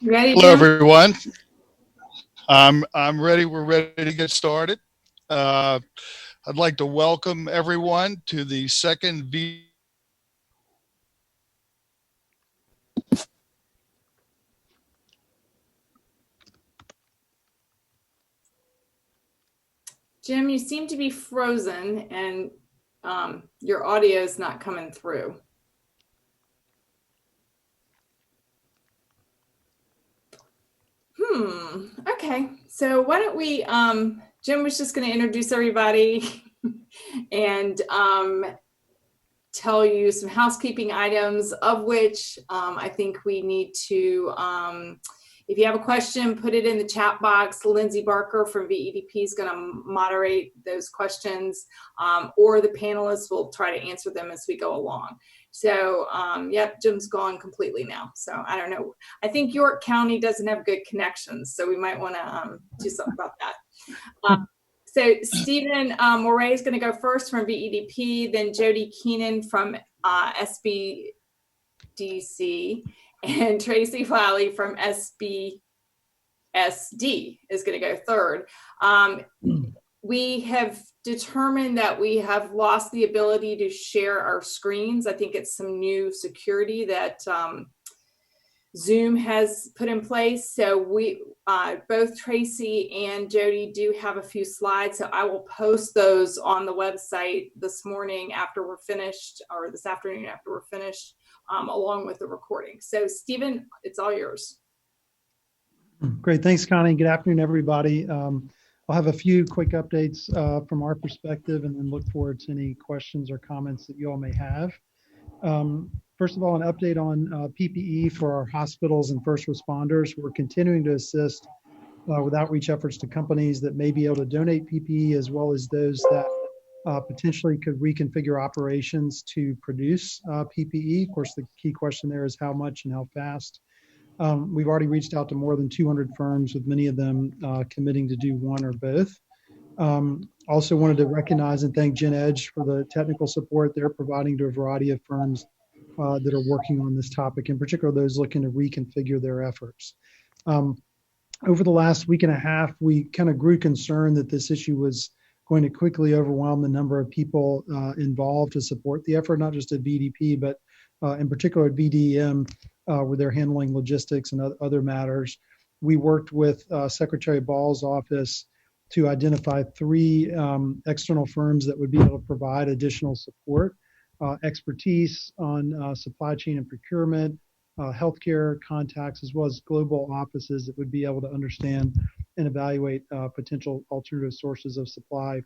Ready, Hello, Jim? everyone. I'm ready. We're ready to get started. Uh, I'd like to welcome everyone to the second Jim, you seem to be frozen and your audio is not coming through. Okay. So why don't we, Jim was just going to introduce everybody and tell you some housekeeping items, of which I think we need to, if you have a question, put it in the chat box. Lindsay Barker from VEDP is going to moderate those questions, or the panelists will try to answer them as we go along. So, yep, Jim's gone completely now. So I don't know. I think York County doesn't have good connections, so we might want to do something about that. So Stephen Moray is going to go first from VEDP, then Jody Keenan from SBDC, and Tracy Wiley from SBSD is going to go third. We have determined that we have lost the ability to share our screens. I think it's some new security that Zoom has put in place. So we, both Tracy and Jody do have a few slides. So I will post those on the website this morning after we're finished, or this afternoon after we're finished, along with the recording. So Stephen, it's all yours. Great, thanks Connie. Good afternoon, everybody. I'll have a few quick updates from our perspective and then look forward to any questions or comments that you all may have. First of all, an update on PPE for our hospitals and first responders. We're continuing to assist with outreach efforts to companies that may be able to donate PPE, as well as those that potentially could reconfigure operations to produce PPE. Of course, the key question there is how much and how fast. We've already reached out to more than 200 firms, with many of them committing to do one or both. Also wanted to recognize and thank Gen Edge for the technical support they're providing to a variety of firms that are working on this topic, in particular those looking to reconfigure their efforts. Over the last week and a half, we kind of grew concerned that this issue was going to quickly overwhelm the number of people involved to support the effort, not just at VDP, but in particular at VDM, where they're handling logistics and other matters. We worked with Secretary Ball's office to identify 3 external firms that would be able to provide additional support, expertise on supply chain and procurement, healthcare contacts, as well as global offices that would be able to understand and evaluate potential alternative sources of supply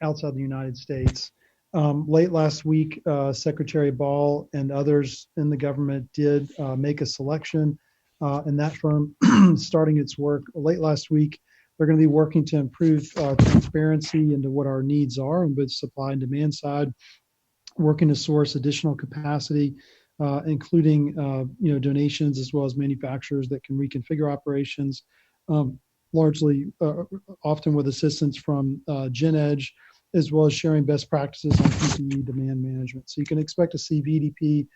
outside the United States. Late last week, Secretary Ball and others in the government did make a selection, and that firm starting its work late last week. They're going to be working to improve transparency into what our needs are on both supply and demand side, working to source additional capacity, including donations, as well as manufacturers that can reconfigure operations, largely often with assistance from Gen Edge, as well as sharing best practices on PPE demand management. So you can expect to see VDP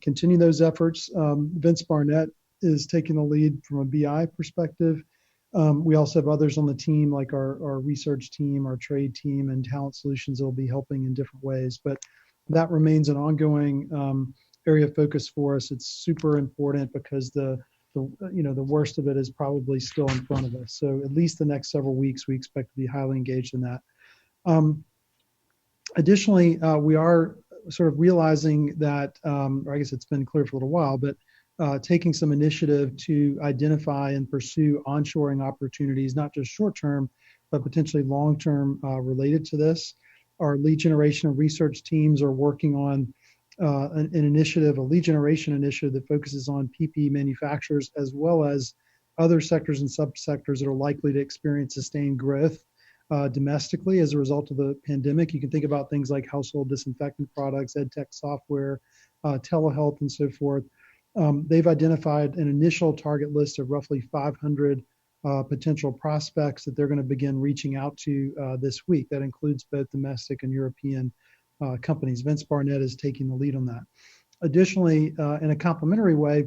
continue those efforts. Vince Barnett is taking the lead from a BI perspective. We also have others on the team, like our research team, our trade team, and talent solutions that will be helping in different ways. But that remains an ongoing area of focus for us. It's super important because the worst of it is probably still in front of us. So at least the next several weeks, we expect to be highly engaged in that. Additionally, we are sort of realizing that, or I guess it's been clear for a little while, but taking some initiative to identify and pursue onshoring opportunities, not just short-term, but potentially long-term related to this. Our lead generation and research teams are working on an initiative, a lead generation initiative that focuses on PPE manufacturers, as well as other sectors and subsectors that are likely to experience sustained growth domestically as a result of the pandemic. You can think about things like household disinfectant products, ed tech software, telehealth, and so forth. They've identified an initial target list of roughly 500 potential prospects that they're going to begin reaching out to this week. That includes both domestic and European companies. Vince Barnett is taking the lead on that. Additionally, in a complementary way,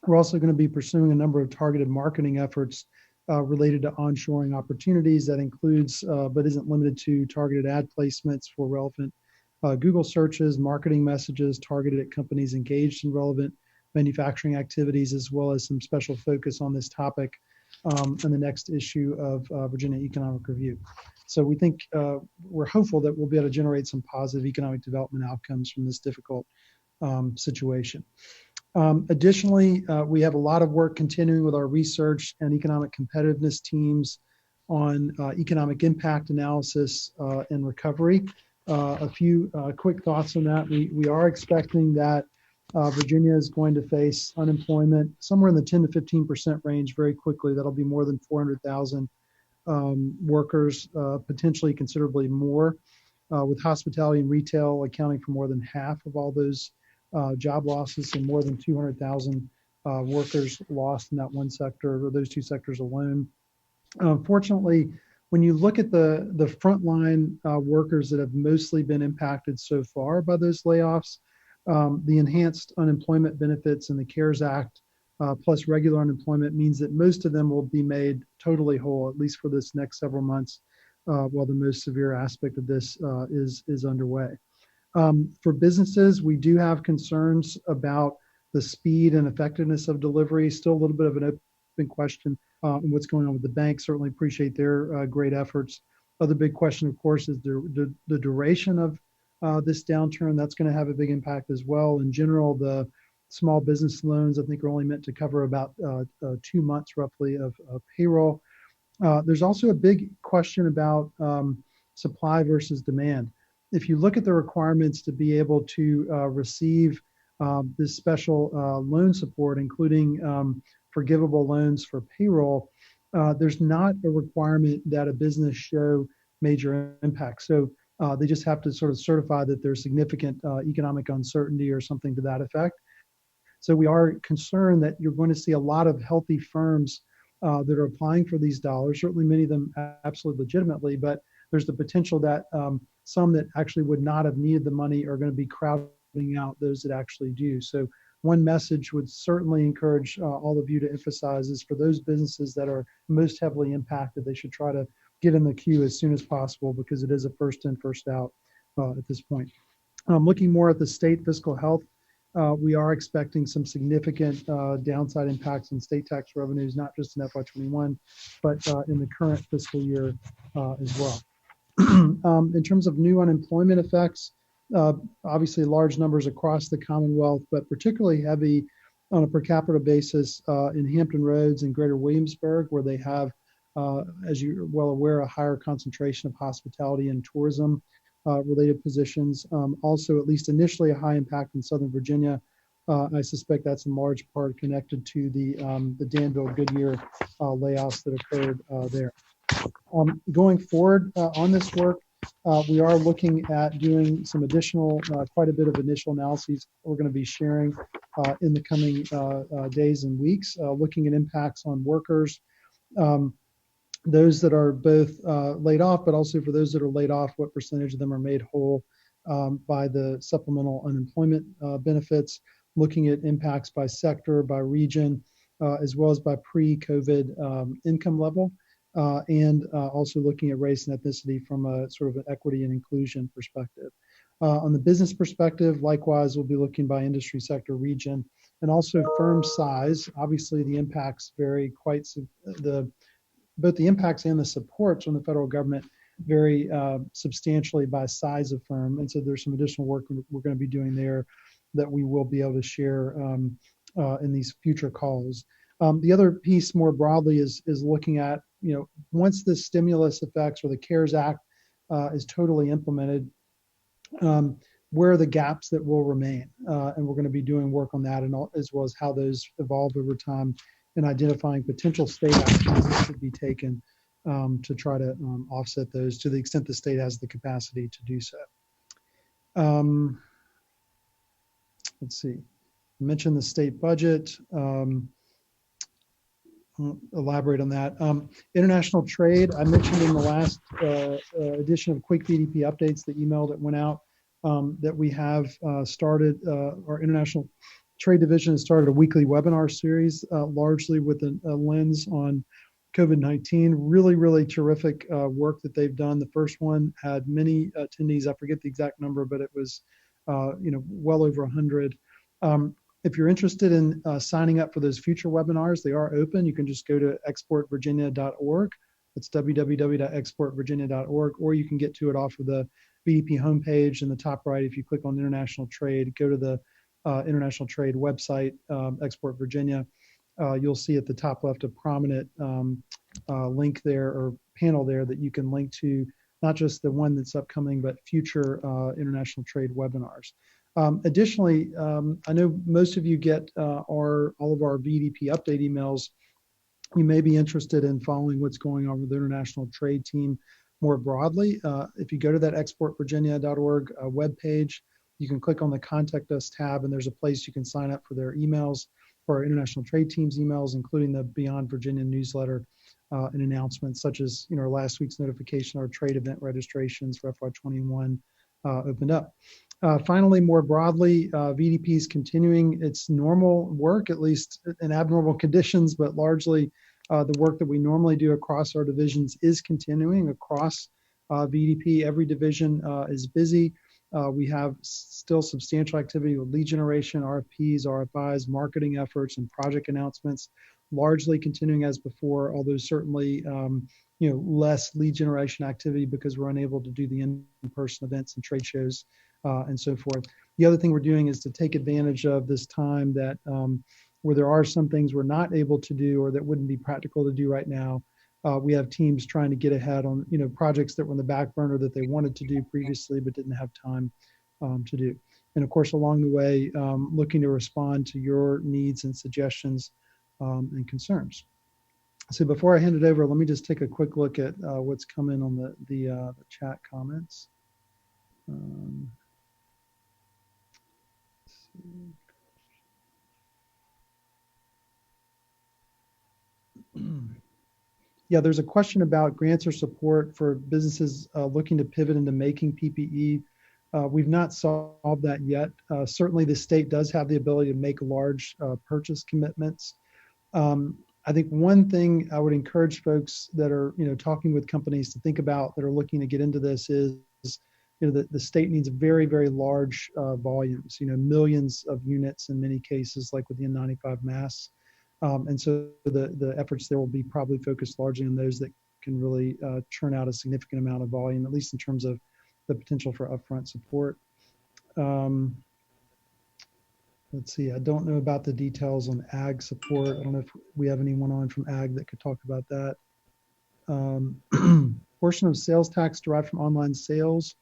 We're also going to be pursuing a number of targeted marketing efforts related to onshoring opportunities. That includes, but isn't limited to, targeted ad placements for relevant Google searches, marketing messages targeted at companies engaged in relevant manufacturing activities, as well as some special focus on this topic in the next issue of Virginia Economic Review. So we think we're hopeful that we'll be able to generate some positive economic development outcomes from this difficult situation. Additionally, we have a lot of work continuing with our research and economic competitiveness teams on economic impact analysis and recovery. A few quick thoughts on that. We are expecting that Virginia is going to face unemployment somewhere in the 10 to 15% range very quickly. That'll be more than 400,000 workers, potentially considerably more, with hospitality and retail accounting for more than half of all those job losses, and more than 200,000 workers lost in that one sector, or those two sectors alone. Fortunately, when you look at the frontline workers that have mostly been impacted so far by those layoffs, the enhanced unemployment benefits and the CARES Act plus regular unemployment means that most of them will be made totally whole, at least for this next several months, while the most severe aspect of this is underway. For businesses, we do have concerns about the speed and effectiveness of delivery. Still a little bit of an open question on what's going on with the banks. Certainly appreciate their great efforts. Other big question, of course, is the duration of this downturn. That's going to have a big impact as well. In general, the small business loans, I think, are only meant to cover about 2 months roughly of payroll. There's also a big question about supply versus demand. If you look at the requirements to be able to receive this special loan support, including forgivable loans for payroll, there's not a requirement that a business show major impact. So they just have to sort of certify that there's significant economic uncertainty or something to that effect. So we are concerned that you're going to see a lot of healthy firms that are applying for these dollars, certainly many of them absolutely legitimately, but there's the potential that some that actually would not have needed the money are going to be crowding out those that actually do. So one message would certainly encourage all of you to emphasize is for those businesses that are most heavily impacted, they should try to get in the queue as soon as possible, because it is a first in, first out at this point. Looking more at the state fiscal health, we are expecting some significant downside impacts on state tax revenues, not just in FY21, but in the current fiscal year as well. In terms of new unemployment effects, obviously large numbers across the Commonwealth, but particularly heavy on a per capita basis in Hampton Roads and Greater Williamsburg, where they have, as you're well aware, a higher concentration of hospitality and tourism related positions. Also, at least initially, a high impact in Southern Virginia. I suspect that's in large part connected to the Danville Goodyear layoffs that occurred there. Going forward on this work, we are looking at doing some additional, quite a bit of initial analyses we're going to be sharing in the coming days and weeks, looking at impacts on workers, those that are both laid off, but also for those that are laid off, what percentage of them are made whole by the supplemental unemployment benefits, looking at impacts by sector, by region, as well as by pre-COVID income level. And also looking at race and ethnicity from a sort of an equity and inclusion perspective. On the business perspective, likewise, we'll be looking by industry, sector, region, and also firm size. Obviously, the impacts vary quite, both the impacts and the supports from the federal government vary substantially by size of firm. And so there's some additional work we're going to be doing there that we will be able to share in these future calls. The other piece more broadly is looking at, once the stimulus effects or the CARES Act is totally implemented, where are the gaps that will remain? And we're going to be doing work on that, and as well as how those evolve over time, and identifying potential state actions that should be taken to try to offset those to the extent the state has the capacity to do so. Let's see, I mentioned the state budget. I'll elaborate on that. International trade, I mentioned in the last edition of Quick VEDP Updates, the email that went out, that we have started our international Trade Division has started a weekly webinar series, largely with a lens on COVID-19. Really, really terrific work that they've done. The first one had many attendees. I forget the exact number, but it was, well over 100. If you're interested in signing up for those future webinars, they are open. You can just go to exportvirginia.org. It's www.exportvirginia.org, or you can get to it off of the VEDP homepage in the top right. If you click on international trade, go to the international trade website, Export Virginia. You'll see at the top left a prominent link there, or panel there, that you can link to not just the one that's upcoming, but future international trade webinars. Additionally, I know most of you get all of our VEDP update emails. You may be interested in following what's going on with the international trade team more broadly. If you go to that exportvirginia.org webpage, you can click on the Contact Us tab, and there's a place you can sign up for their emails, for our international trade team's emails, including the Beyond Virginia newsletter and announcements, such as last week's notification, our trade event registrations for FY21 opened up. Finally, more broadly, VEDP is continuing its normal work, at least in abnormal conditions, but largely the work that we normally do across our divisions is continuing across VEDP. Every division is busy. We have still substantial activity with lead generation, RFPs, RFIs, marketing efforts, and project announcements, largely continuing as before, although certainly less lead generation activity because we're unable to do the in-person events and trade shows and so forth. The other thing we're doing is to take advantage of this time that where there are some things we're not able to do or that wouldn't be practical to do right now. We have teams trying to get ahead on projects that were in the back burner that they wanted to do previously but didn't have time to do. And of course, along the way, looking to respond to your needs and suggestions and concerns. So before I hand it over, let me just take a quick look at what's come in on the chat comments. Let's see. Yeah, there's a question about grants or support for businesses looking to pivot into making PPE. We've not solved that yet. Certainly the state does have the ability to make large purchase commitments. I think one thing I would encourage folks that are talking with companies to think about that are looking to get into this is the state needs very, very large volumes, millions of units in many cases, like with the N95 masks. And so the efforts there will be probably focused largely on those that can really churn out a significant amount of volume, at least in terms of the potential for upfront support. Let's see, I don't know about the details on ag support. I don't know if we have anyone on from ag that could talk about that. Portion of sales tax derived from online sales.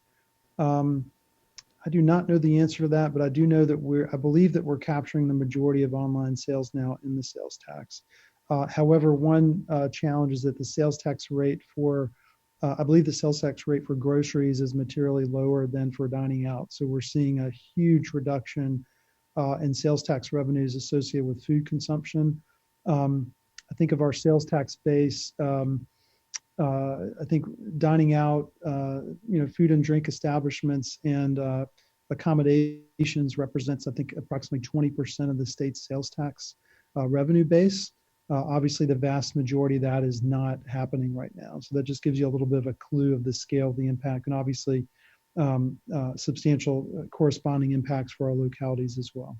I do not know the answer to that, but I do know that I believe that we're capturing the majority of online sales now in the sales tax. However, one challenge is that the sales tax rate for, I believe the sales tax rate for groceries is materially lower than for dining out. So we're seeing a huge reduction in sales tax revenues associated with food consumption. I think of our sales tax base, I think dining out, food and drink establishments and accommodations represents, I think, approximately 20% of the state's sales tax revenue base. Obviously, the vast majority of that is not happening right now. So that just gives you a little bit of a clue of the scale of the impact, and obviously substantial corresponding impacts for our localities as well.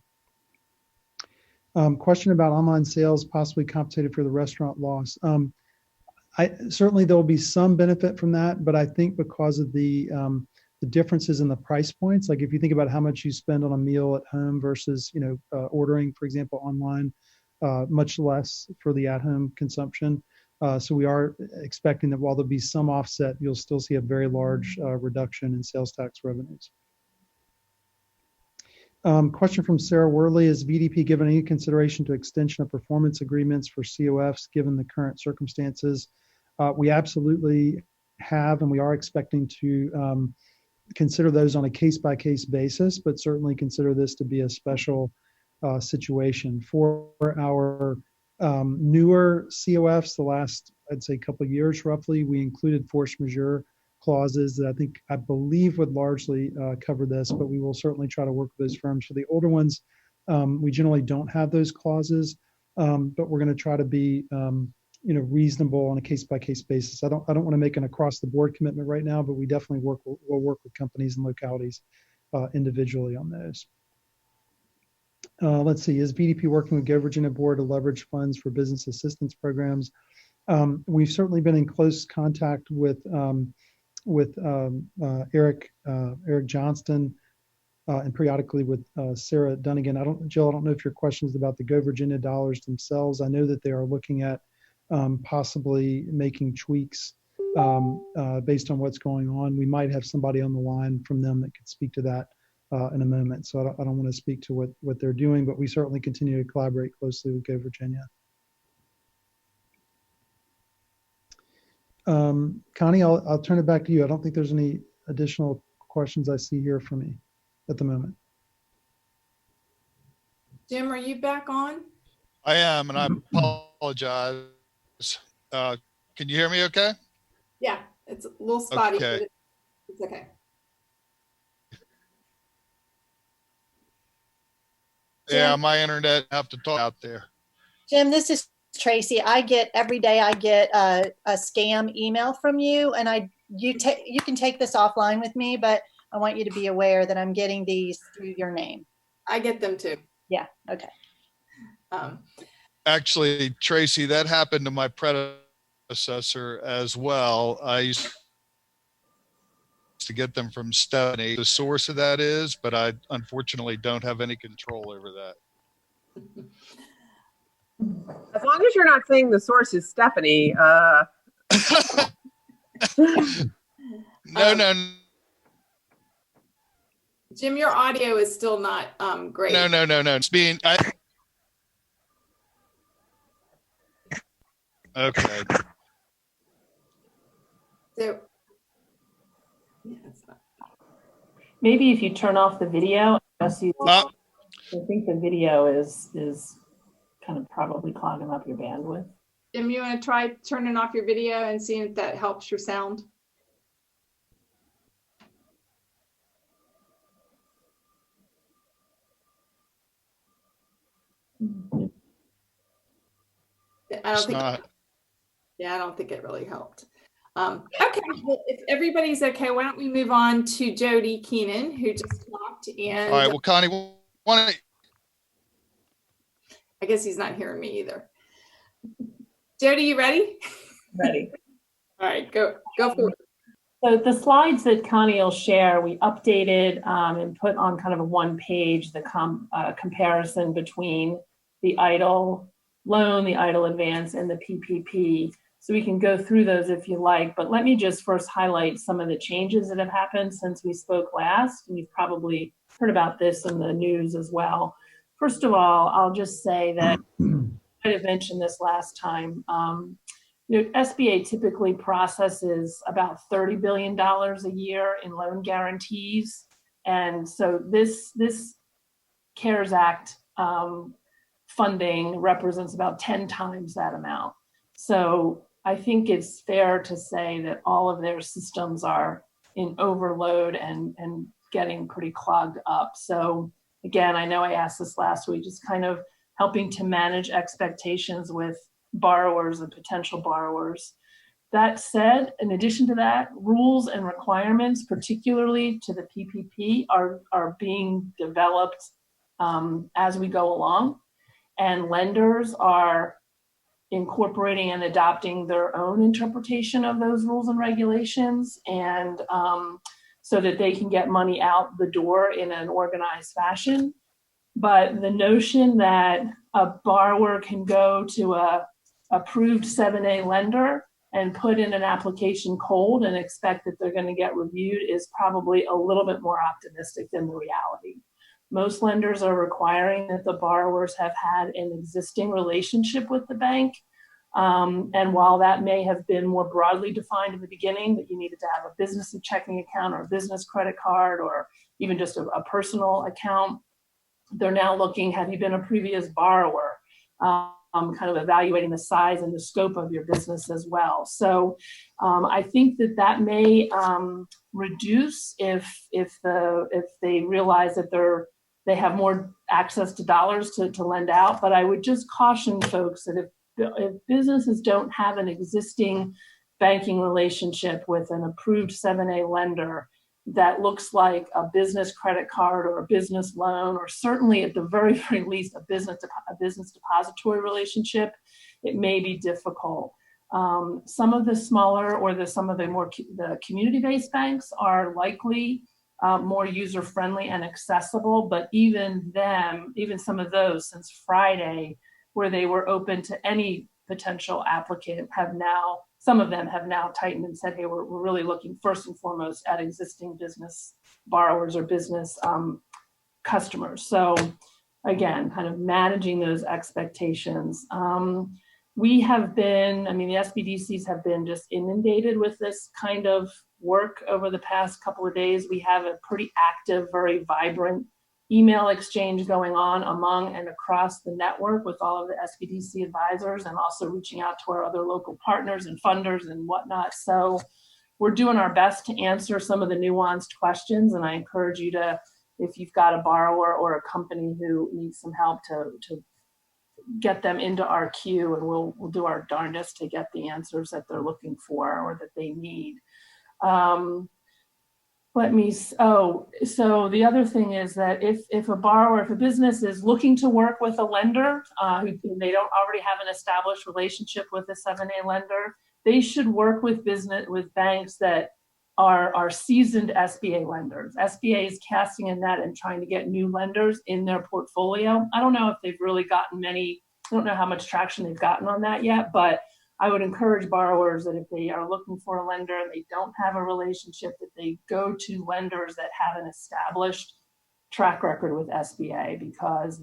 Question about online sales possibly compensated for the restaurant loss. Certainly there will be some benefit from that, but I think because of the differences in the price points, like if you think about how much you spend on a meal at home versus ordering, for example, online, much less for the at-home consumption. So we are expecting that while there'll be some offset, you'll still see a very large reduction in sales tax revenues. Question from Sarah Worley: is VEDP given any consideration to extension of performance agreements for COFs given the current circumstances? We absolutely have, and we are expecting to consider those on a case-by-case basis, but certainly consider this to be a special situation. For our newer COFs, the last, I'd say, couple of years roughly, we included force majeure clauses that I believe would largely cover this, but we will certainly try to work with those firms. For the older ones, We generally don't have those clauses, but we're going to try to be reasonable on a case-by-case basis. I don't want to make an across-the-board commitment right now, but we definitely will work with companies and localities individually on those. Let's see, is VEDP working with Go Virginia Board to leverage funds for business assistance programs? We've certainly been in close contact with Eric Johnston and periodically with Sarah Dunnigan. Jill, I don't know if your question is about the Go Virginia dollars themselves. I know that they are looking at possibly making tweaks based on what's going on. We might have somebody on the line from them that could speak to that in a moment. So I don't want to speak to what they're doing, but we certainly continue to collaborate closely with Go Virginia. Connie, I'll turn it back to you. I don't think there's any additional questions I see here for me at the moment. Jim, are you back on? I am, and I apologize. Can you hear me okay? Yeah, it's a little spotty, Okay. but it's okay. Yeah, my internet have to talk out there. Jim, this is Tracy. Every day I get a scam email from you, and you can take this offline with me, but I want you to be aware that I'm getting these through your name. I get them too. Yeah. Okay. Actually, Tracy, that happened to my predecessor as well. I used to get them from Stephanie. The source of that is, but I unfortunately don't have any control over that. As long as you're not saying the source is Stephanie. No. Jim, your audio is still not great. No. It's being. Okay. So, yeah, it's not. Maybe if you turn off the video, I think the video is kind of probably clogging up your bandwidth. Jim, you want to try turning off your video and seeing if that helps your sound? I don't think it really helped. Okay, well, if everybody's okay, why don't we move on to Jody Keenan, who just talked. And All right. Well, Connie, I guess he's not hearing me either. Jody, you ready? Ready. All right, go for it. So the slides that Connie will share, we updated and put on kind of a one page, the comparison between the EIDL loan, the EIDL advance, and the PPP. So we can go through those if you like, but let me just first highlight some of the changes that have happened since we spoke last. And you've probably heard about this in the news as well. First of all, I'll just say that I might have mentioned this last time. SBA typically processes about $30 billion a year in loan guarantees. And so this CARES Act funding represents about 10 times that amount. So I think it's fair to say that all of their systems are in overload and getting pretty clogged up. So again, I know I asked this last week, just kind of helping to manage expectations with borrowers and potential borrowers. That said, in addition to that, rules and requirements, particularly to the PPP, are being developed as we go along, and lenders are incorporating and adopting their own interpretation of those rules and regulations, and so that they can get money out the door in an organized fashion. But the notion that a borrower can go to a approved 7A lender and put in an application cold and expect that they're going to get reviewed is probably a little bit more optimistic than the reality. Most lenders are requiring that the borrowers have had an existing relationship with the bank. And while that may have been more broadly defined in the beginning, that you needed to have a business checking account or a business credit card or even just a personal account, they're now looking, have you been a previous borrower? Kind of evaluating the size and the scope of your business as well. So I think that may reduce if they realize that they're they have more access to dollars to lend out. But I would just caution folks that if businesses don't have an existing banking relationship with an approved 7A lender that looks like a business credit card or a business loan, or certainly at the very, very least a business depository relationship, it may be difficult. Some of the smaller or some of the more the community-based banks are likely more user-friendly and accessible, but even some of those since Friday, where they were open to any potential applicant, some of them have now tightened and said, hey, we're really looking first and foremost at existing business borrowers or business customers. So again, kind of managing those expectations. We have been, the SBDCs have been just inundated with this kind of work over the past couple of days. We have a pretty active, very vibrant email exchange going on among and across the network with all of the SBDC advisors, and also reaching out to our other local partners and funders and whatnot. So we're doing our best to answer some of the nuanced questions, and I encourage you to, if you've got a borrower or a company who needs some help, to get them into our queue, and we'll do our darndest to get the answers that they're looking for or that they need. So the other thing is that if a business is looking to work with a lender who they don't already have an established relationship with a 7A lender, they should work with banks that are seasoned SBA lenders. SBA is casting a net and trying to get new lenders in their portfolio. I don't know if they've really gotten I don't know how much traction they've gotten on that yet, but I would encourage borrowers that if they are looking for a lender and they don't have a relationship, that they go to lenders that have an established track record with SBA, because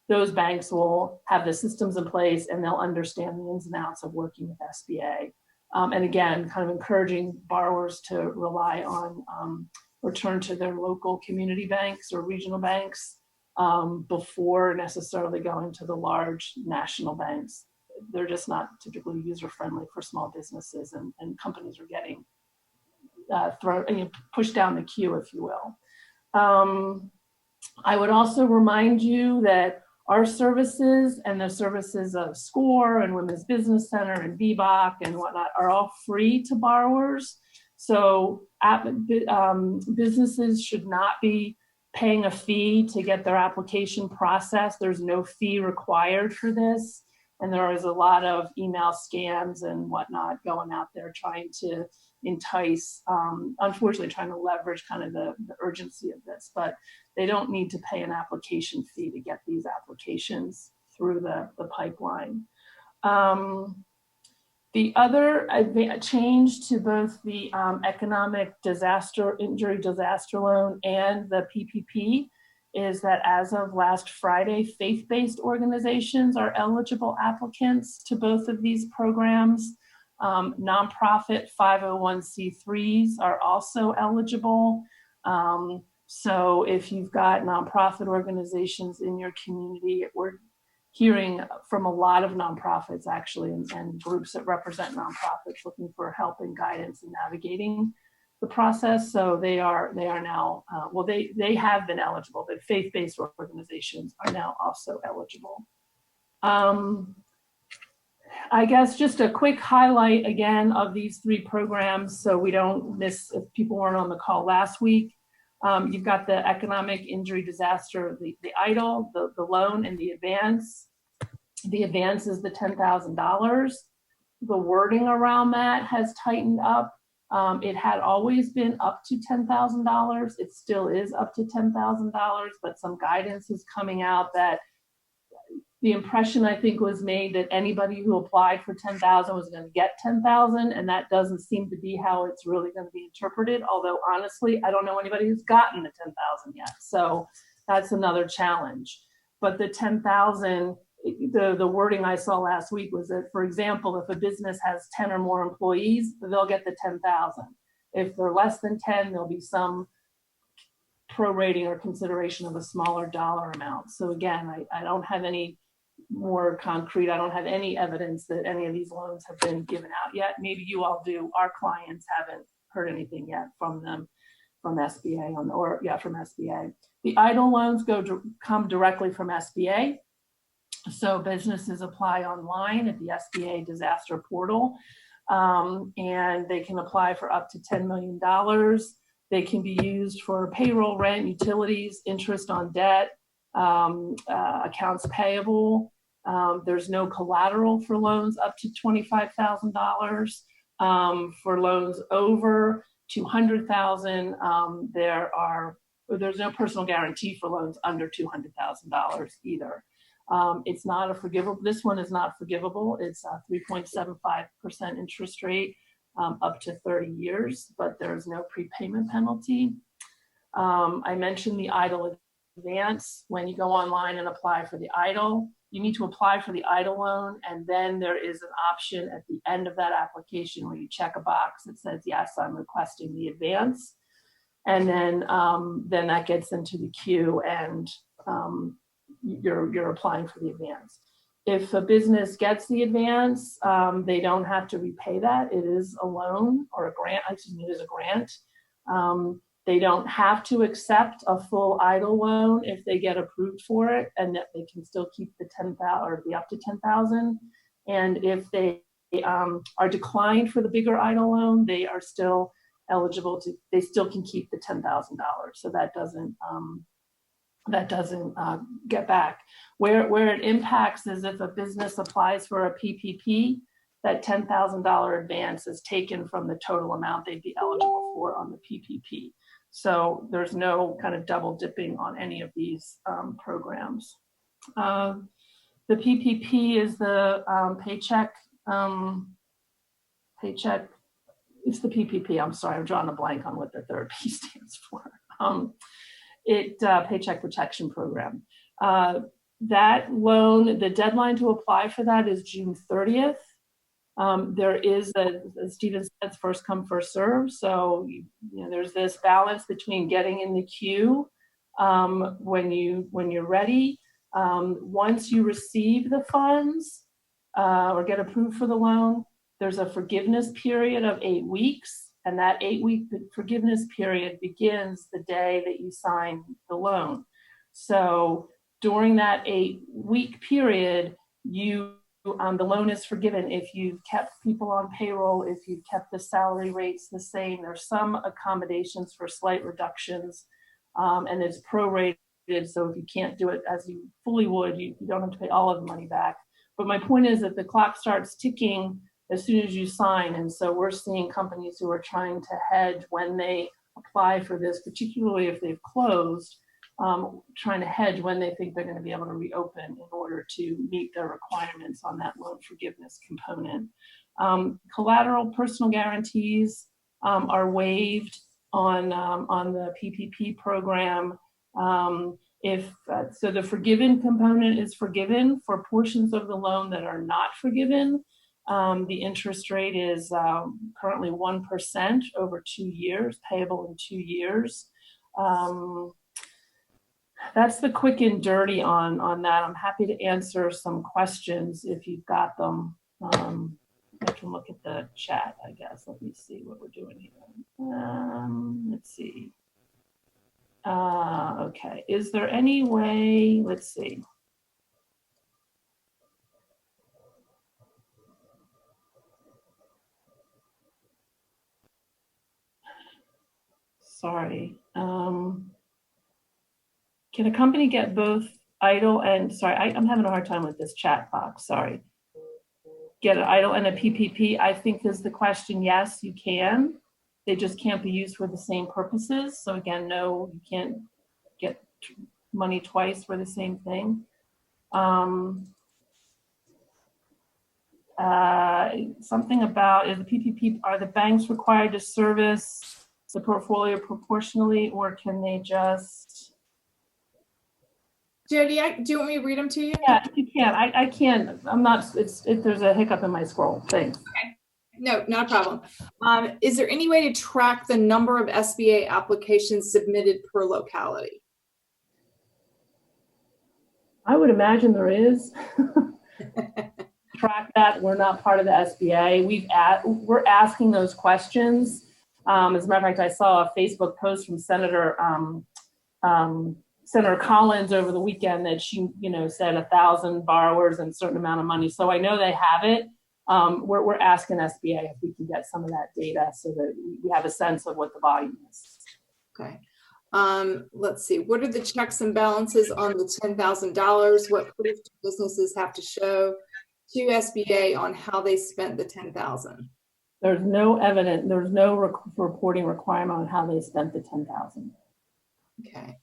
those banks will have the systems in place and they'll understand the ins and outs of working with SBA. And again, kind of encouraging borrowers to rely on or turn to their local community banks or regional banks before necessarily going to the large national banks. They're just not typically user-friendly for small businesses, and companies are getting pushed down the queue, if you will. I would also remind you that our services and the services of SCORE and Women's Business Center and VBOC and whatnot are all free to borrowers. So businesses should not be paying a fee to get their application processed. There's no fee required for this. And there is a lot of email scams and whatnot going out there trying to entice, unfortunately trying to leverage kind of the urgency of this, but they don't need to pay an application fee to get these applications through the pipeline. The other change to both the economic injury disaster loan and the PPP is that as of last Friday, faith-based organizations are eligible applicants to both of these programs. Nonprofit 501c3s are also eligible. So if you've got nonprofit organizations in your community, we're hearing from a lot of nonprofits actually, and groups that represent nonprofits looking for help and guidance in navigating the process. So they are now, they have been eligible, but faith-based organizations are now also eligible. I guess just a quick highlight again of these three programs, so we don't miss, if people weren't on the call last week. You've got the economic injury disaster, the EIDL, the loan, and the advance. The advance is the $10,000. The wording around that has tightened up. It had always been up to $10,000. It still is up to $10,000, but some guidance is coming out that the impression I think was made that anybody who applied for $10,000 was going to get $10,000, and that doesn't seem to be how it's really going to be interpreted. Although honestly, I don't know anybody who's gotten the $10,000 yet, so that's another challenge. But the $10,000, the wording I saw last week was that, for example, if a business has 10 or more employees, they'll get the $10,000. If they're less than 10, there'll be some prorating or consideration of a smaller dollar amount. So again, I don't have any more concrete. I don't have any evidence that any of these loans have been given out yet. Maybe you all do. Our clients haven't heard anything yet from them. from SBA from SBA. The EIDL loans come directly from SBA. So businesses apply online at the SBA disaster portal, and they can apply for up to $10 million. They can be used for payroll, rent, utilities, interest on debt, accounts payable. There's no collateral for loans up to $25,000. For loans over $200,000, there's no personal guarantee for loans under $200,000 either. It's not a forgivable. This one is not forgivable. It's a 3.75% interest rate up to 30 years, but there's no prepayment penalty. I mentioned the EIDL advance. When you go online and apply for the EIDL, you need to apply for the EIDL loan, and then there is an option at the end of that application where you check a box that says, yes, I'm requesting the advance. And then that gets into the queue, and you're applying for the advance. If a business gets the advance, they don't have to repay that. It is a loan or a grant, it is a grant. They don't have to accept a full EIDL loan if they get approved for it, and that they can still keep the 10,000 or the up to 10,000. And if they are declined for the bigger EIDL loan, they are still eligible to. They still can keep the $10,000. So that doesn't get back. Where it impacts is if a business applies for a PPP, that $10,000 advance is taken from the total amount they'd be eligible for on the PPP. So there's no kind of double dipping on any of these programs. The PPP is the paycheck. It's the PPP. I'm sorry, I'm drawing a blank on what the third P stands for. Paycheck Protection Program. That loan, the deadline to apply for that is June 30th. There is, as Stephen said, first come, first serve. So there's this balance between getting in the queue when you're ready. Once you receive the funds or get approved for the loan, there's a forgiveness period of 8 weeks, and that 8-week forgiveness period begins the day that you sign the loan. So during that 8-week period, the loan is forgiven if you've kept people on payroll, if you've kept the salary rates the same. There's some accommodations for slight reductions, and it's prorated. So if you can't do it as you fully would, you don't have to pay all of the money back. But my point is that the clock starts ticking as soon as you sign. And so we're seeing companies who are trying to hedge when they apply for this, particularly if they've closed, trying to hedge when they think they're going to be able to reopen in order to meet their requirements on that loan forgiveness component. Collateral personal guarantees are waived on the PPP program. So the forgiven component is forgiven for portions of the loan that are not forgiven. The interest rate is currently 1% over 2 years, payable in 2 years. That's the quick and dirty on that. I'm happy to answer some questions if you've got them. I can look at the chat, I guess. Let me see what we're doing here. Let's see. Okay, is there any way, let's see. Sorry. Can a company get both EIDL and, sorry, I'm having a hard time with this chat box, sorry. Get an EIDL and a PPP, I think is the question. Yes, you can. They just can't be used for the same purposes. So again, no, you can't get money twice for the same thing. Something about, is the PPP, are the banks required to service the portfolio proportionally, or can they just? Jody, do you want me to read them to you? Yeah, you can. I can't. I'm not. There's a hiccup in my scroll. Thanks. Okay. No, not a problem. Is there any way to track the number of SBA applications submitted per locality? I would imagine there is. Track that. We're not part of the SBA. We're asking those questions. As a matter of fact, I saw a Facebook post from Senator Collins over the weekend that she, said 1,000 borrowers and a certain amount of money. So I know they have it. We're asking SBA if we can get some of that data so that we have a sense of what the volume is. Okay. Let's see. What are the checks and balances on the $10,000? What proof do businesses have to show to SBA on how they spent the $10,000? There's no evidence. There's no reporting requirement on how they spent the $10,000. Okay.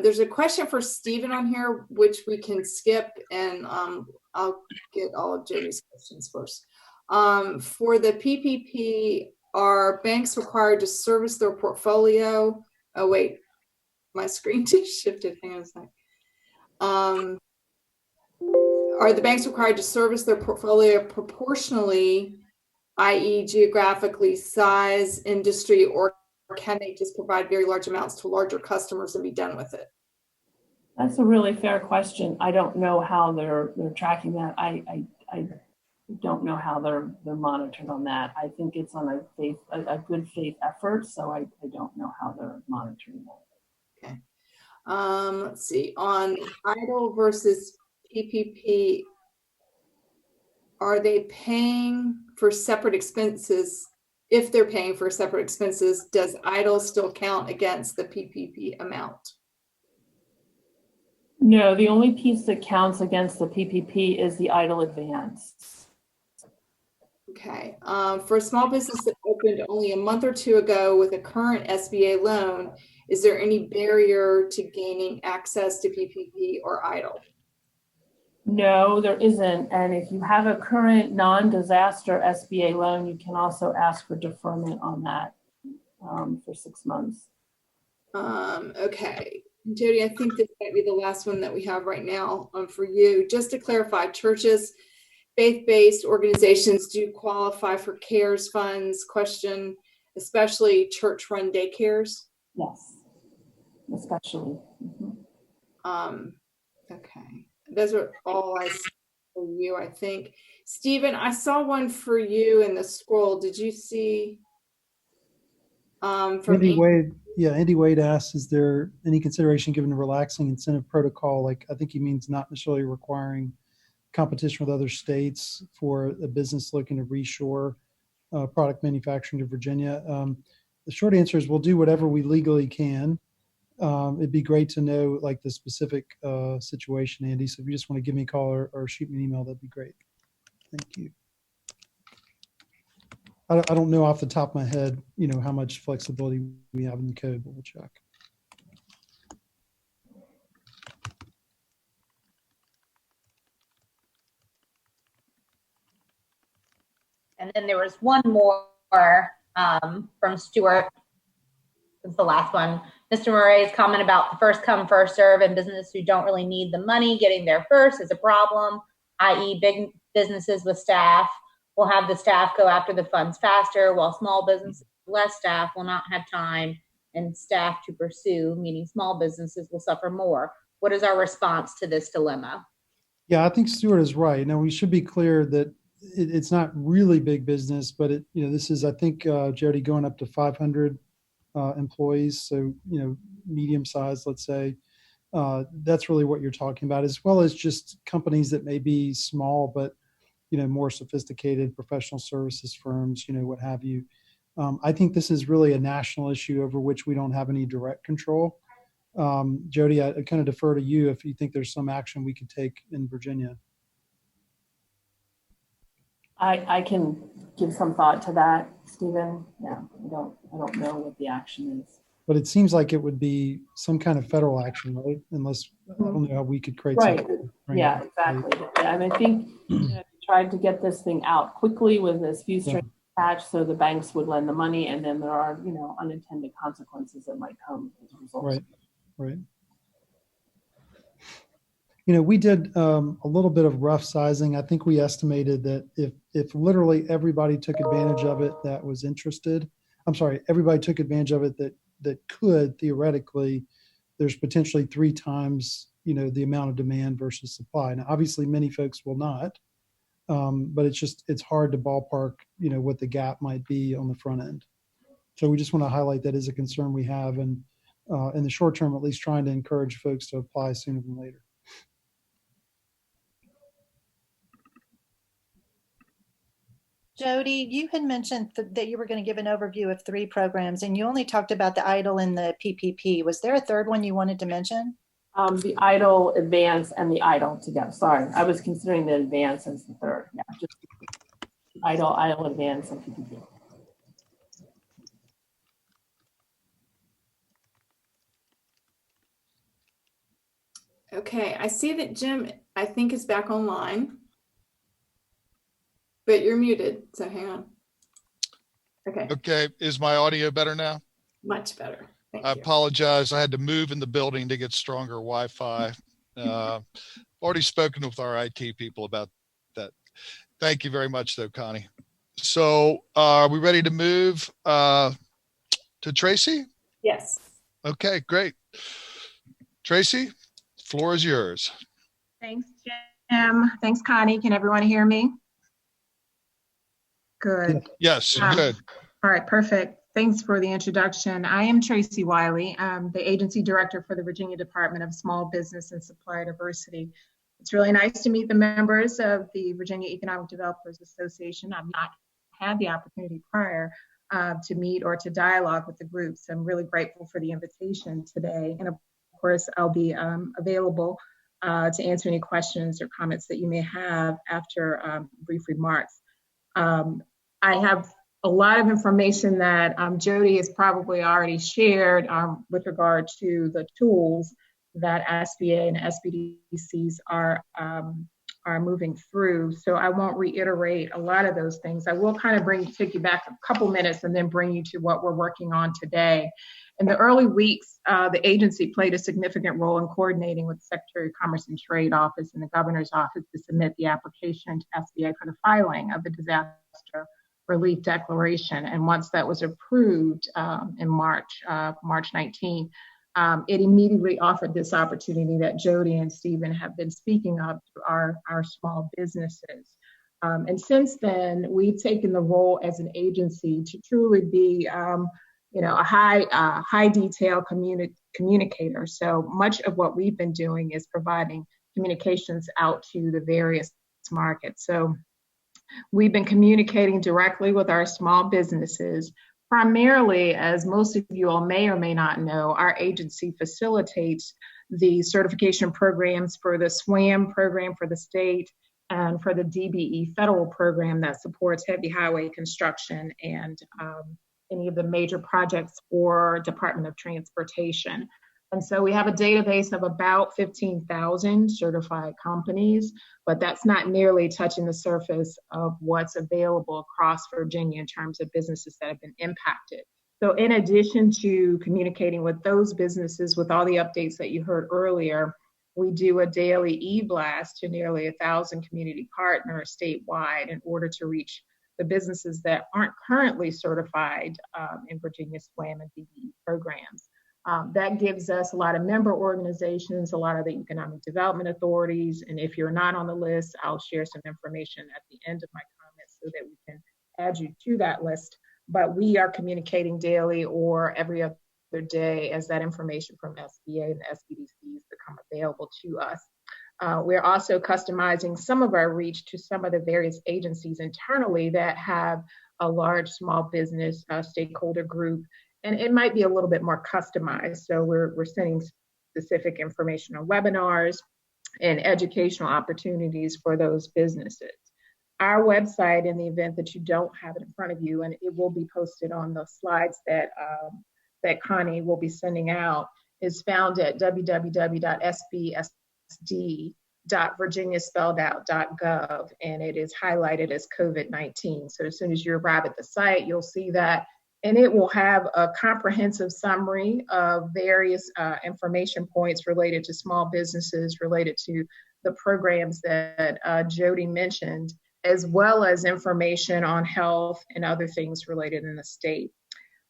There's a question for Stephen on here, which we can skip, and I'll get all of Jody's questions first. For the PPP, are banks required to service their portfolio? Oh, wait, my screen just shifted. Hang on a sec. Are the banks required to service their portfolio proportionally, i.e. geographically, size, industry, or can they just provide very large amounts to larger customers and be done with it? That's a really fair question. I don't know how they're tracking that. I don't know how they're monitored on that. I think it's on a good faith effort, so I don't know how they're monitoring that. Okay. Let's see. On EIDL versus PPP, are they paying for separate expenses? If they're paying for separate expenses, does EIDL still count against the PPP amount? No, the only piece that counts against the PPP is the EIDL advance. Okay. For a small business that opened only a month or two ago with a current SBA loan, is there any barrier to gaining access to PPP or EIDL? No, there isn't. And if you have a current non-disaster SBA loan, you can also ask for deferment on that for 6 months. Okay. Jody, I think this might be the last one that we have right now for you. Just to clarify, churches, faith-based organizations do qualify for CARES funds, question, especially church-run daycares? Yes, especially. Mm-hmm. Okay. Those are all I see for you, I think. Stephen, I saw one for you in the scroll. Did you see? From Andy Wade, Andy Wade asks, is there any consideration given the relaxing incentive protocol? Like, I think he means not necessarily requiring competition with other states for a business looking to reshore product manufacturing to Virginia. The short answer is we'll do whatever we legally can. It'd be great to know like the specific situation, Andy. So if you just want to give me a call or shoot me an email, that'd be great. Thank you. I don't know off the top of my head, how much flexibility we have in the code, but we'll check. And then there was one more from Stuart. It's the last one. Mr. Murray's comment about the first come, first serve, and businesses who don't really need the money getting there first is a problem, i.e. big businesses with staff will have the staff go after the funds faster, while small businesses with less staff will not have time and staff to pursue, meaning small businesses will suffer more. What is our response to this dilemma? Yeah, I think Stuart is right. Now, we should be clear that it's not really big business, but this is, I think, Jody, going up to 500 employees. So, medium size, let's say. That's really what you're talking about, as well as just companies that may be small, but more sophisticated professional services firms, what have you. I think this is really a national issue over which we don't have any direct control. Jody, I kind of defer to you if you think there's some action we could take in Virginia. I can give some thought to that, Stephen. Yeah, I don't know what the action is. But it seems like it would be some kind of federal action, right? Unless I don't know how we could create something. Yeah, exactly. And I think tried to get this thing out quickly with this fee strings attached, so the banks would lend the money, and then there are unintended consequences that might come as a result. Right. We did a little bit of rough sizing. I think we estimated that if literally everybody took advantage of it that was interested, everybody took advantage of it that could theoretically, there's potentially 3 times, the amount of demand versus supply. Now, obviously many folks will not, but it's hard to ballpark, what the gap might be on the front end. So we just want to highlight that as a concern we have, and in the short term, at least trying to encourage folks to apply sooner than later. Jody, you had mentioned that you were going to give an overview of 3 programs, and you only talked about the EIDL and the PPP. Was there a third one you wanted to mention? The EIDL, advance, and the EIDL together. Sorry, I was considering the advance as the third. Yeah, just EIDL, advance, and PPP. Okay, I see that Jim, I think, is back online. But you're muted, so hang on. Okay, Okay, is my audio better now? much better. Thank I you. apologize. I had to move in the building to get stronger Wi-Fi. Already spoken with our IT people about that. Thank you very much, though, Connie. So are we ready to move to Tracy? Yes. Okay, great. Tracy, floor is yours. Thanks, Jim. Thanks, Connie. Can everyone hear me? Good. Yes, Um, good. All right, perfect. Thanks for the introduction. I am Tracy Wiley. I'm the Agency Director for the Virginia Department of Small Business and Supplier Diversity. It's really nice to meet the members of the Virginia Economic Developers Association. I've not had the opportunity prior to meet or to dialogue with the groups. I'm really grateful for the invitation today. And of course, I'll be available to answer any questions or comments that you may have after brief remarks. I have a lot of information that Jody has probably already shared with regard to the tools that SBA and SBDCs are moving through. So I won't reiterate a lot of those things. I will kind of take you back a couple minutes and then bring you to what we're working on today. In the early weeks, the agency played a significant role in coordinating with the Secretary of Commerce and Trade Office and the Governor's Office to submit the application to SBA for the filing of the disaster relief declaration. And once that was approved in March 19, it immediately offered this opportunity that Jody and Stephen have been speaking of to our small businesses. And since then, we've taken the role as an agency to truly be a high detail communicator. So much of what we've been doing is providing communications out to the various markets. So we've been communicating directly with our small businesses. Primarily, as most of you all may or may not know, our agency facilitates the certification programs for the SWAM program for the state and for the DBE federal program that supports heavy highway construction and any of the major projects for Department of Transportation. And so we have a database of about 15,000 certified companies, but that's not nearly touching the surface of what's available across Virginia in terms of businesses that have been impacted. So in addition to communicating with those businesses with all the updates that you heard earlier, we do a daily e-blast to nearly 1,000 community partners statewide in order to reach the businesses that aren't currently certified in Virginia SWAM and DBE programs. That gives us a lot of member organizations, a lot of the economic development authorities, and if you're not on the list, I'll share some information at the end of my comments so that we can add you to that list. But we are communicating daily or every other day as that information from SBA and the SBDCs become available to us. We're also customizing some of our reach to some of the various agencies internally that have a large small business stakeholder group, and it might be a little bit more customized. So we're sending specific information on webinars and educational opportunities for those businesses. Our website, in the event that you don't have it in front of you, and it will be posted on the slides that Connie will be sending out, is found at www.sbsd.virginiaspelledout.gov, and it is highlighted as COVID-19. So as soon as you arrive at the site, you'll see that, and it will have a comprehensive summary of various information points related to small businesses, related to the programs that Jody mentioned, as well as information on health and other things related in the state.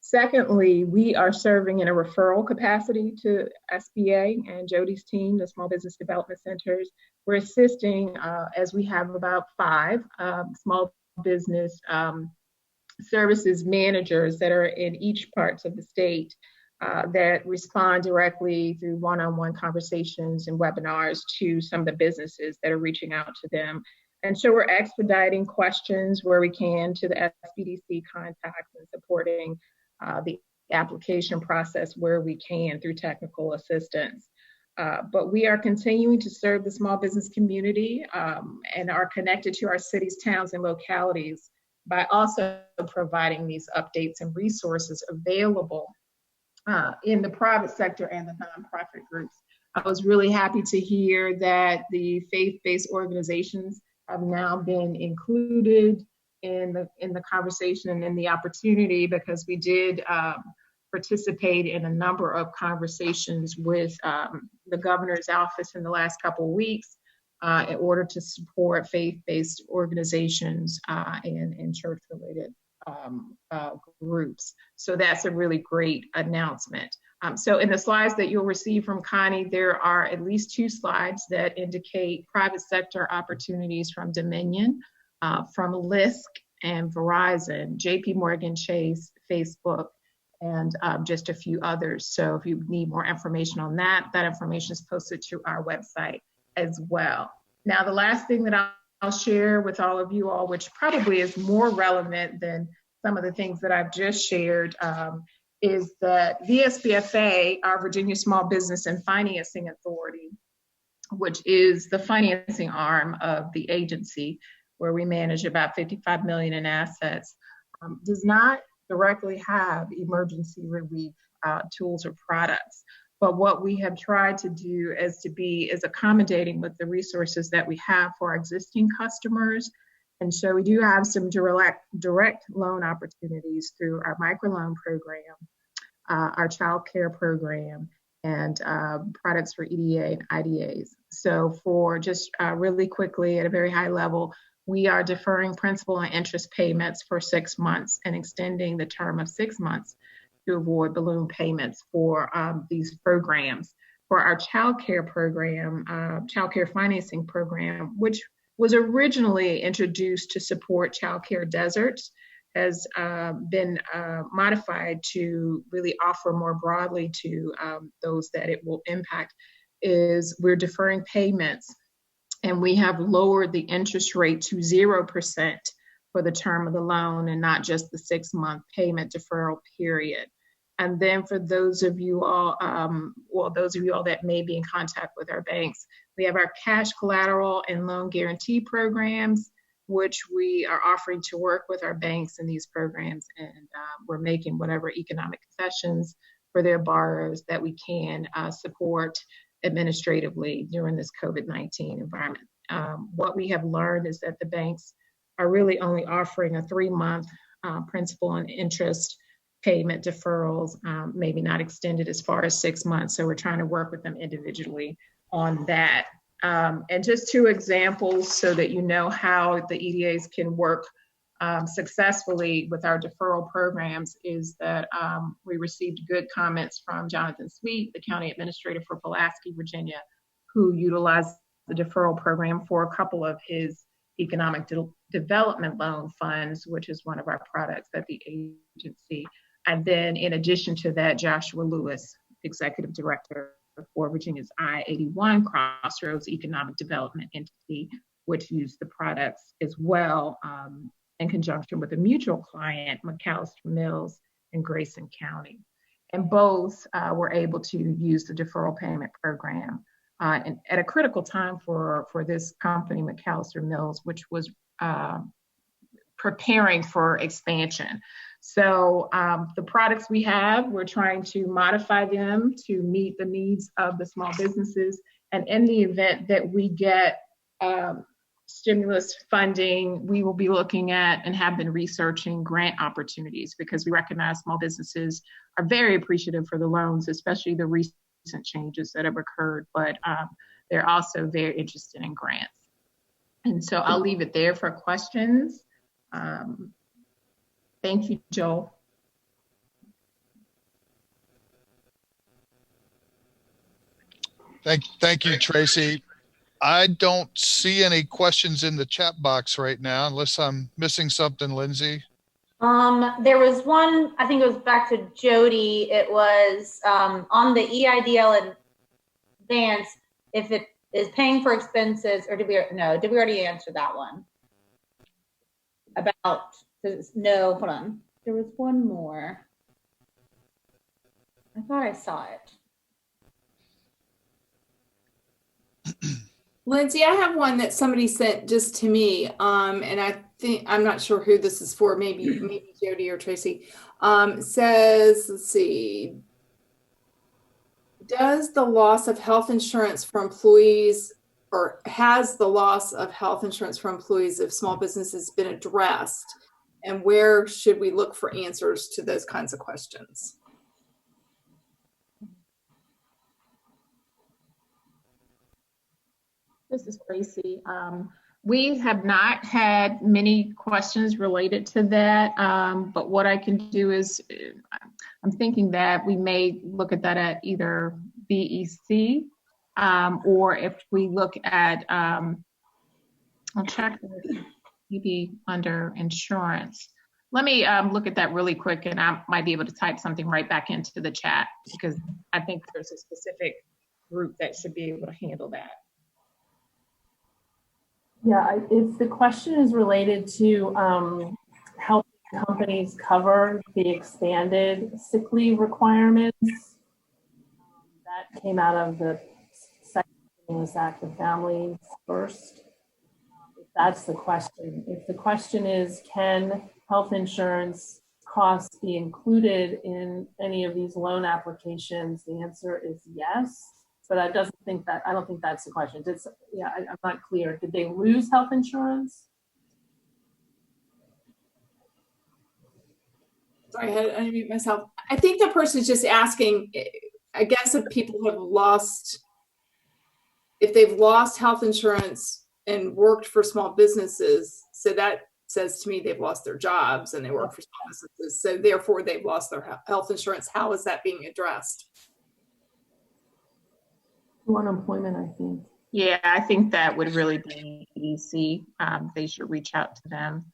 Secondly, we are serving in a referral capacity to SBA and Jody's team, the Small Business Development Centers. We're assisting, as we have about 5 small business services managers that are in each parts of the state that respond directly through one-on-one conversations and webinars to some of the businesses that are reaching out to them. And so we're expediting questions where we can to the SBDC contacts and supporting the application process where we can through technical assistance. But we are continuing to serve the small business community and are connected to our cities, towns, and localities by also providing these updates and resources available in the private sector and the nonprofit groups. I was really happy to hear that the faith-based organizations have now been included in the conversation and in the opportunity, because we did participate in a number of conversations with the governor's office in the last couple of weeks in order to support faith-based organizations and church-related groups. So that's a really great announcement. So in the slides that you'll receive from Connie, there are at least 2 slides that indicate private sector opportunities from Dominion, from LISC and Verizon, JP Morgan Chase, Facebook, and just a few others. So if you need more information on that, that information is posted to our website as well. Now, the last thing that I'll share with all of you all, which probably is more relevant than some of the things that I've just shared, is that VSBFA, our Virginia Small Business and Financing Authority, which is the financing arm of the agency, where we manage about $55 million in assets, does not directly have emergency relief tools or products. But what we have tried to do is to be as accommodating with the resources that we have for our existing customers. And so we do have some direct loan opportunities through our microloan program, our child care program, and products for EDA and IDAs. So for just really quickly at a very high level, we are deferring principal and interest payments for 6 months and extending the term of 6 months to avoid balloon payments for these programs. For our child care program, child care financing program, which was originally introduced to support child care deserts, has been modified to really offer more broadly to those that it will impact, is we're deferring payments, and we have lowered the interest rate to 0% for the term of the loan and not just the 6-month payment deferral period. And then for those of you all, those of you all that may be in contact with our banks, we have our cash collateral and loan guarantee programs, which we are offering to work with our banks in these programs. And we're making whatever economic concessions for their borrowers that we can support administratively during this COVID-19 environment. What we have learned is that the banks are really only offering a 3-month principal and interest payment deferrals, maybe not extended as far as 6 months. So we're trying to work with them individually on that. And just 2 examples so that you know how the EDAs can work successfully with our deferral programs is that we received good comments from Jonathan Sweet, the county administrator for Pulaski, Virginia, who utilized the deferral program for a couple of his economic development loan funds, which is one of our products at the agency. And then in addition to that, Joshua Lewis, executive director for Virginia's I-81 Crossroads Economic Development Entity, which used the products as well in conjunction with a mutual client, McAllister Mills in Grayson County. And both were able to use the deferral payment program and at a critical time for this company, McAllister Mills, which was preparing for expansion. So the products we have, we're trying to modify them to meet the needs of the small businesses. And in the event that we get stimulus funding, we will be looking at and have been researching grant opportunities, because we recognize small businesses are very appreciative for the loans, especially the recent changes that have occurred, but they're also very interested in grants. And so I'll leave it there for questions. Thank you, Joel. Thank you, Tracy. I don't see any questions in the chat box right now, unless I'm missing something, Lindsay. There was one, I think it was back to Jody. It was on the EIDL advance, if it is paying for expenses, or did we already answer that one? About, no, hold on. There was one more. I thought I saw it. Lindsay, I have one that somebody sent just to me, and I think, I'm not sure who this is for, maybe Jody or Tracy. Says, let's see, does the loss of health insurance for employees, or has the loss of health insurance for employees of small businesses been addressed? And where should we look for answers to those kinds of questions? This is Tracy. We have not had many questions related to that, but what I can do is, I'm thinking that we may look at that at either VEC, or if we look at, I'll check maybe under insurance. Let me look at that really quick, and I might be able to type something right back into the chat, because I think there's a specific group that should be able to handle that. Yeah, if the question is related to helping companies cover the expanded sick leave requirements, that came out of the Second Stimulus Act of Families First. If that's the question. If the question is, can health insurance costs be included in any of these loan applications, the answer is yes. But I don't think that's the question. I'm not clear. Did they lose health insurance? Sorry, I had to unmute myself. I think the person's just asking, I guess if people have if they've lost health insurance and worked for small businesses, so that says to me they've lost their jobs and they work for small businesses. So therefore they've lost their health insurance. How is that being addressed? Unemployment, I think. Yeah, I think that would really be easy. They should reach out to them,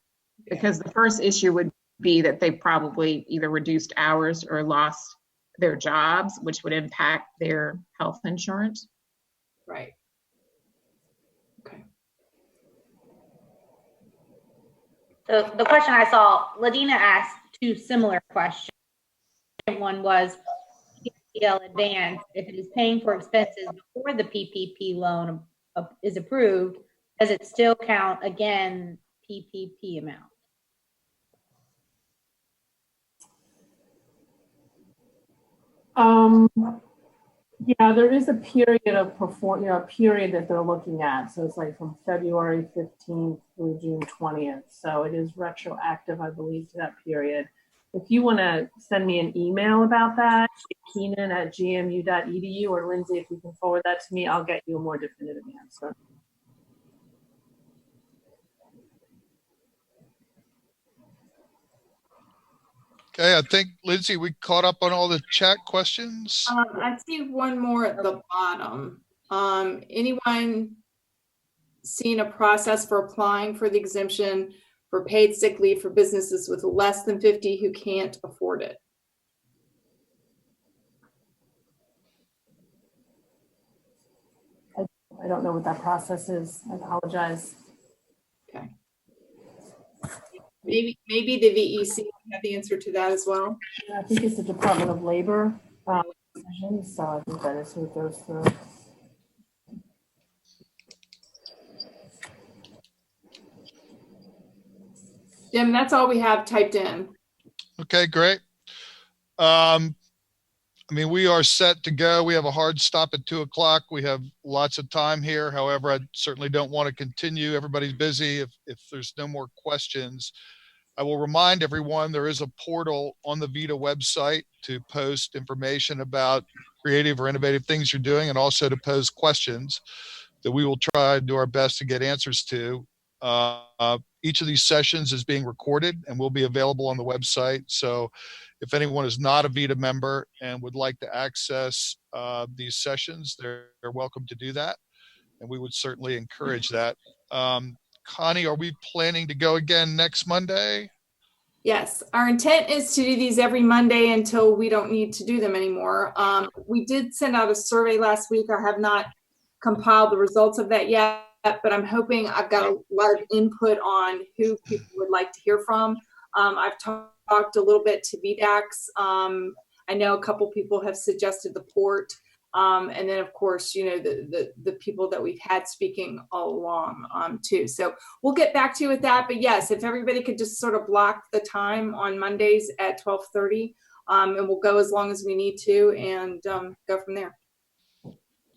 because the first issue would be that they probably either reduced hours or lost their jobs, which would impact their health insurance. Right. Okay. So the question I saw, Ladina asked two similar questions. One was, advance, if it is paying for expenses before the PPP loan is approved, does it still count again PPP amount? Yeah, there is a period of a period that they're looking at. So it's like from February 15th through June 20th. So it is retroactive, I believe, to that period. If you want to send me an email about that, keenan@gmu.edu, or Lindsay, if you can forward that to me, I'll get you a more definitive answer. Okay, I think, Lindsay, we caught up on all the chat questions. I see one more at the bottom. Anyone seen a process for applying for the exemption for paid sick leave for businesses with less than 50 who can't afford it? I don't know what that process is. I apologize. Okay. Maybe the VEC would have the answer to that as well. I think it's the Department of Labor decision, so I think that is who it goes through. Jim, that's all we have typed in. Okay, great. I mean, we are set to go. We have a hard stop at 2 o'clock. We have lots of time here. However, I certainly don't want to continue. Everybody's busy. If there's no more questions, I will remind everyone there is a portal on the VEDA website to post information about creative or innovative things you're doing, and also to pose questions that we will try to do our best to get answers to. Each of these sessions is being recorded and will be available on the website. So if anyone is not a VEDA member and would like to access these sessions, they're welcome to do that. And we would certainly encourage that. Connie, are we planning to go again next Monday? Yes, our intent is to do these every Monday until we don't need to do them anymore. We did send out a survey last week. I have not compiled the results of that yet, but I'm hoping I've got a lot of input on who people would like to hear from. I've talked a little bit to VDACs. I know a couple people have suggested the port. And then, of course, you know, the people that we've had speaking all along too. So we'll get back to you with that. But yes, if everybody could just sort of block the time on Mondays at 12:30, and we'll go as long as we need to and go from there.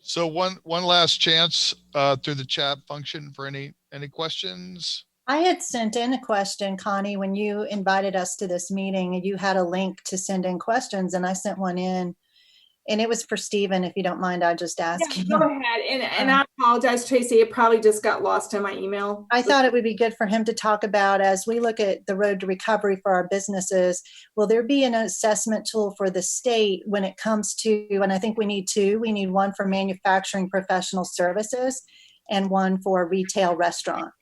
So one last chance through the chat function for any questions. I had sent in a question, Connie, when you invited us to this meeting, and you had a link to send in questions, and I sent one in. And it was for Stephen, if you don't mind, I'll just ask Yeah, him. go ahead. And I apologize, Tracy. It probably just got lost in my email. I thought it would be good for him to talk about, as we look at the road to recovery for our businesses, will there be an assessment tool for the state when it comes to, and I think we need two, we need one for manufacturing professional services and one for retail restaurant.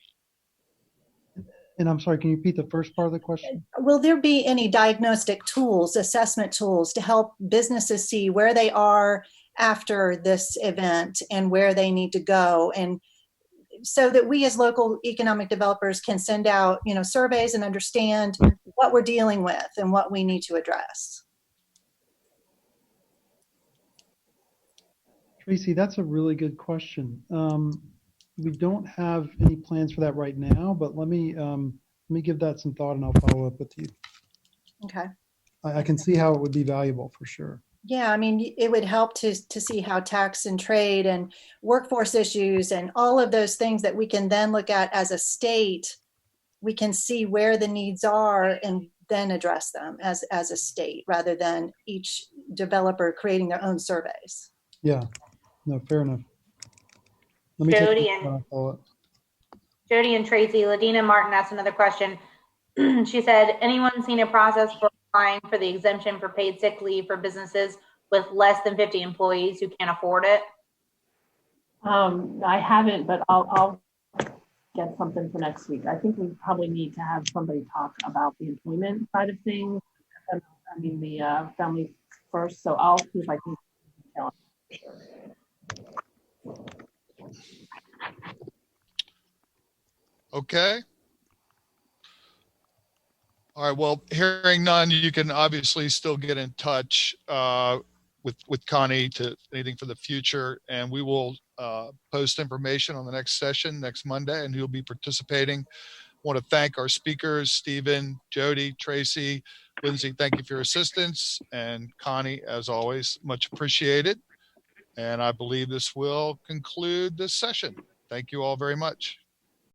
And I'm sorry, can you repeat the first part of the question? Will there be any diagnostic tools, assessment tools to help businesses see where they are after this event and where they need to go, and so that we as local economic developers can send out, you know, surveys and understand what we're dealing with and what we need to address? Tracy, that's a really good question. We don't have any plans for that right now, but let me give that some thought and I'll follow up with you. Okay. I can see how it would be valuable for sure. Yeah, I mean, it would help to see how tax and trade and workforce issues and all of those things that we can then look at as a state, we can see where the needs are and then address them as a state, rather than each developer creating their own surveys. Yeah, no, fair enough. Let me Jody take a follow up. Jody and Tracy, Ladina Martin asked another question. She said, anyone seen a process for applying for the exemption for paid sick leave for businesses with less than 50 employees who can't afford it? I haven't, but I'll get something for next week. I think we probably need to have somebody talk about the employment side of things. I mean, the family first. So I'll see if I can tell. Okay. All right. Well, hearing none, you can obviously still get in touch with Connie to anything for the future, and we will post information on the next session next Monday, and who'll be participating. I want to thank our speakers, Stephen, Jody, Tracy, Lindsay. Thank you for your assistance, and Connie, as always, much appreciated. And I believe this will conclude this session. Thank you all very much.